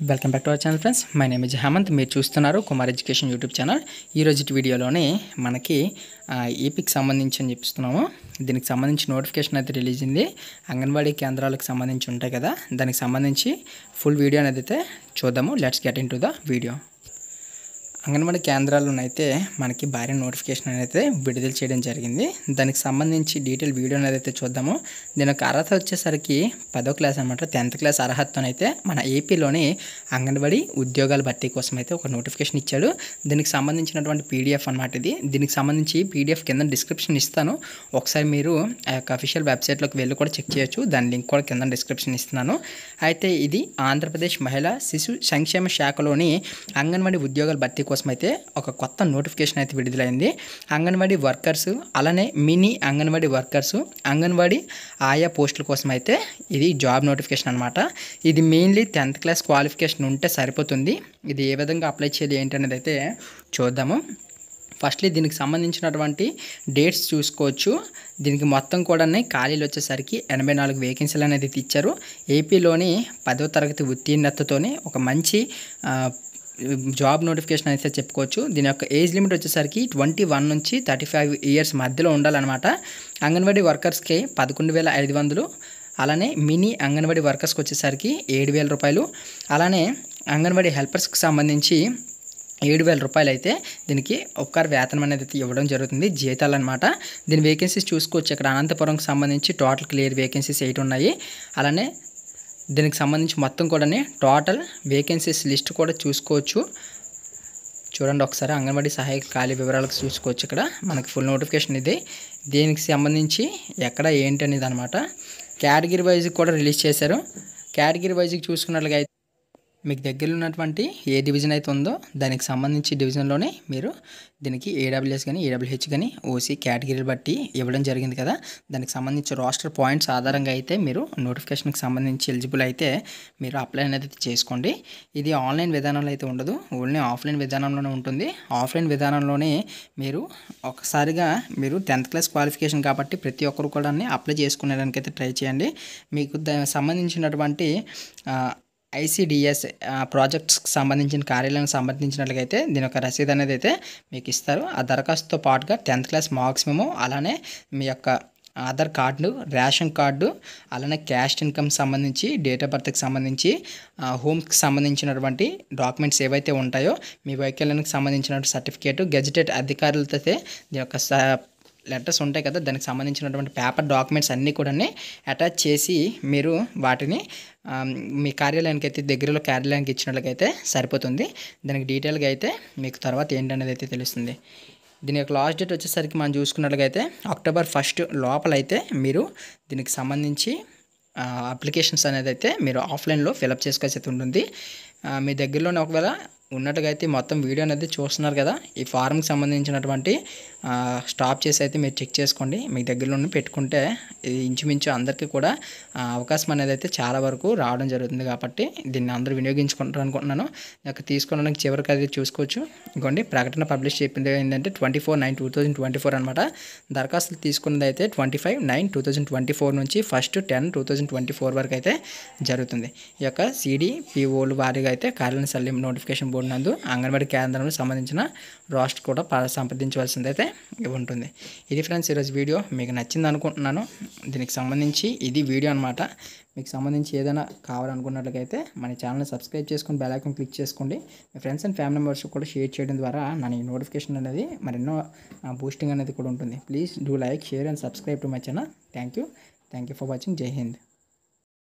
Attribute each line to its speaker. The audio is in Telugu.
Speaker 1: Welcome back to our channel friends. My name is Hemanth. మీరు చూస్తున్నారు కుమార్ ఎడ్యుకేషన్ యూట్యూబ్ ఛానల్. ఈ రోజు వీడియోలోనే మనకి ఏపీకి సంబంధించి అని చెప్తున్నాము. దీనికి సంబంధించి నోటిఫికేషన్ అయితే రిలీజ్ అయింది. అంగన్వాడీ కేంద్రాలకు సంబంధించి ఉంటాయి కదా, దానికి సంబంధించి ఫుల్ వీడియో అనేది అయితే చూద్దాము. Let's get into the video. Anganwadi కేంద్రాల్లోనైతే మనకి భారీ నోటిఫికేషన్ అయితే విడుదల చేయడం జరిగింది. దానికి సంబంధించి డీటెయిల్ వీడియో అనేది అయితే చూద్దాము. దీని యొక్క అర్హత వచ్చేసరికి 10వ క్లాస్ అనమాట. 10th క్లాస్ అర్హతతోనైతే మన ఏపీలోని అంగన్వాడీ ఉద్యోగాల భర్తీ కోసం అయితే ఒక నోటిఫికేషన్ ఇచ్చాడు. దీనికి సంబంధించినటువంటి పీడిఎఫ్ అనమాట ఇది. దీనికి సంబంధించి పీడిఎఫ్ కింద డిస్క్రిప్షన్ ఇస్తాను. ఒకసారి మీరు ఆ యొక్క అఫీషియల్ వెబ్సైట్లోకి వెళ్ళి కూడా చెక్ చేయొచ్చు. దాని లింక్ కూడా కింద డిస్క్రిప్షన్ ఇస్తున్నాను. అయితే ఇది ఆంధ్రప్రదేశ్ మహిళా శిశు సంక్షేమ శాఖలోని అంగన్వాడీ ఉద్యోగాల భర్తీ కోసం అయితే ఒక కొత్త నోటిఫికేషన్ అయితే విడుదలైంది. అంగన్వాడీ వర్కర్స్, అలానే మినీ అంగన్వాడీ వర్కర్స్, అంగన్వాడీ ఆయా పోస్టుల కోసం అయితే ఇది జాబ్ నోటిఫికేషన్ అనమాట. ఇది మెయిన్లీ 10th క్లాస్ క్వాలిఫికేషన్ ఉంటే సరిపోతుంది. ఇది ఏ విధంగా అప్లై చేయాలి ఏంటనేది అయితే చూద్దాము. ఫస్ట్లీ దీనికి సంబంధించినటువంటి డేట్స్ చూసుకోవచ్చు. దీనికి మొత్తం కూడా ఖాళీలు వచ్చేసరికి 84 వేకెన్సీలు అనేది ఇచ్చారు. ఏపీలోని 10వ తరగతి ఉత్తీర్ణతతోనే ఒక మంచి జాబ్ నోటిఫికేషన్ అయితే చెప్పుకోవచ్చు. దీని యొక్క ఏజ్ లిమిట్ వచ్చేసరికి 21 నుంచి 35 ఇయర్స్ మధ్యలో ఉండాలన్నమాట. అంగన్వాడీ వర్కర్స్కి 11,500, అలానే మినీ అంగన్వాడీ వర్కర్స్కి వచ్చేసరికి 7,000 రూపాయలు, అలానే అంగన్వాడీ హెల్పర్స్కి సంబంధించి 7,000 రూపాయలు అయితే దీనికి ఉపకార వేతనం అనేది అయితే ఇవ్వడం జరుగుతుంది, జీతాలు అనమాట. దీని వేకెన్సీస్ చూసుకోవచ్చు. ఇక్కడ అనంతపురంకి సంబంధించి టోటల్ క్లియర్ వేకెన్సీస్ 8 ఉన్నాయి. అలానే దీనికి సంబంధించి మొత్తం కూడా టోటల్ వేకెన్సీస్ లిస్ట్ కూడా చూసుకోవచ్చు. చూడండి ఒకసారి అంగన్వాడీ సహాయక ఖాళీ వివరాలకు చూసుకోవచ్చు. ఇక్కడ మనకి ఫుల్ నోటిఫికేషన్ ఇది. దీనికి సంబంధించి ఎక్కడ ఏంటి అనేది అనమాట. కేటగిరీ వైజ్కి కూడా రిలీజ్ చేశారు. కేటగిరీ వైజ్కి చూసుకున్నట్లుగా అయితే మీకు దగ్గరలో ఉన్నటువంటి ఏ డివిజన్ అయితే ఉందో దానికి సంబంధించి డివిజన్లోనే మీరు దీనికి ఏడబ్ల్యూఎస్ కానీ ఏడబ్ల్యూహెచ్ కానీ ఓసీ కేటగిరీలు బట్టి ఇవ్వడం జరిగింది కదా. దానికి సంబంధించి రోస్టర్ పాయింట్స్ ఆధారంగా అయితే మీరు నోటిఫికేషన్కి సంబంధించి ఎలిజిబుల్ అయితే మీరు అప్లై అనేది చేసుకోండి. ఇది ఆన్లైన్ విధానంలో అయితే ఉండదు, ఓన్లీ ఆఫ్లైన్ విధానంలోనే ఉంటుంది. ఆఫ్లైన్ విధానంలోనే మీరు ఒకసారిగా మీరు 10th క్లాస్ క్వాలిఫికేషన్ కాబట్టి ప్రతి ఒక్కరు కూడా అప్లై చేసుకునేదానికి అయితే ట్రై చేయండి. మీకు దానికి సంబంధించినటువంటి ఐసిడిఎస్ ప్రాజెక్ట్స్కి సంబంధించిన కార్యాలయానికి సంబంధించినట్లయితే దీని యొక్క రసీదు అనేది అయితే మీకు ఇస్తారు. ఆ దరఖాస్తుతో పాటుగా 10th క్లాస్ మార్క్స్ మేము, అలానే మీ యొక్క ఆధార్ కార్డు, రేషన్ కార్డు, అలానే క్యాస్ట్ ఇన్కమ్ సంబంధించి, డేట్ ఆఫ్ బర్త్కి సంబంధించి, హోమ్కి సంబంధించినటువంటి డాక్యుమెంట్స్ ఏవైతే ఉంటాయో, మీ వైకల్యానికి సంబంధించిన సర్టిఫికేటు, గెజిటెడ్ అధికారులతో దీని యొక్క లెటర్స్ ఉంటాయి కదా, దానికి సంబంధించినటువంటి పేపర్ డాక్యుమెంట్స్ అన్నీ కూడా అటాచ్ చేసి మీరు వాటిని మీ కార్యాలయానికి అయితే దగ్గరలో కార్యాలయానికి ఇచ్చినట్లయితే సరిపోతుంది. దానికి డీటెయిల్గా అయితే మీకు తర్వాత ఏంటనేది అయితే తెలుస్తుంది. దీని యొక్క లాస్ట్ డేట్ వచ్చేసరికి మనం చూసుకున్నట్లయితే October 1 లోపలైతే మీరు దీనికి సంబంధించి అప్లికేషన్స్ అనేది అయితే మీరు ఆఫ్లైన్లో ఫిలప్ చేసుకోవాల్సి అయితే ఉంటుంది. మీ దగ్గరలోనే ఒకవేళ ఉన్నట్టుగా అయితే మొత్తం వీడియో అనేది చూస్తున్నారు కదా, ఈ ఫారంకి సంబంధించినటువంటి స్టాప్ చేసి అయితే మీరు చెక్ చేసుకోండి. మీ దగ్గరలోనే పెట్టుకుంటే ఇది ఇంచుమించు అందరికీ కూడా అవకాశం అనేది అయితే చాలా వరకు రావడం జరుగుతుంది. కాబట్టి దీన్ని అందరూ వినియోగించుకుంటారు అనుకుంటున్నాను. నాకు తీసుకోవడానికి చివరికి అది చూసుకోవచ్చు. ఇంకోండి ప్రకటన పబ్లిష్ చెప్పింది ఏంటంటే 24/9/2024 అనమాట. దరఖాస్తులు తీసుకున్నది అయితే 25/9/2024 నుంచి 1/10/2024 వరకు అయితే జరుగుతుంది. ఈ యొక్క సిడిపిఓలు వారిగా అయితే కార్యాలయ సల్యం నోటిఫికేషన్ బోర్డు నందు అంగన్వాడీ కేంద్రానికి సంబంధించిన రాష్ట్ర కూడా సంప్రదించవలసింది అయితే ఉంటుంది. ఇది ఫ్రెండ్స్ ఈరోజు వీడియో మీకు నచ్చింది అనుకుంటున్నాను. దీనికి సంబంధించి ఇది వీడియో అనమాట. మీకు సంబంధించి ఏదైనా కావాలనుకున్నట్లయితే మన ఛానల్ని సబ్స్క్రైబ్ చేసుకొని బెల్ ఐకాన్ క్లిక్ చేసుకోండి. మీ ఫ్రెండ్స్ అండ్ ఫ్యామిలీ మెంబర్స్ కూడా షేర్ చేయడం ద్వారా నా ఈ నోటిఫికేషన్ అనేది మరెన్నో బూస్టింగ్ అనేది కూడా ఉంటుంది. Please do like, share and subscribe to my channel. Thank you for watching. జై హింద్.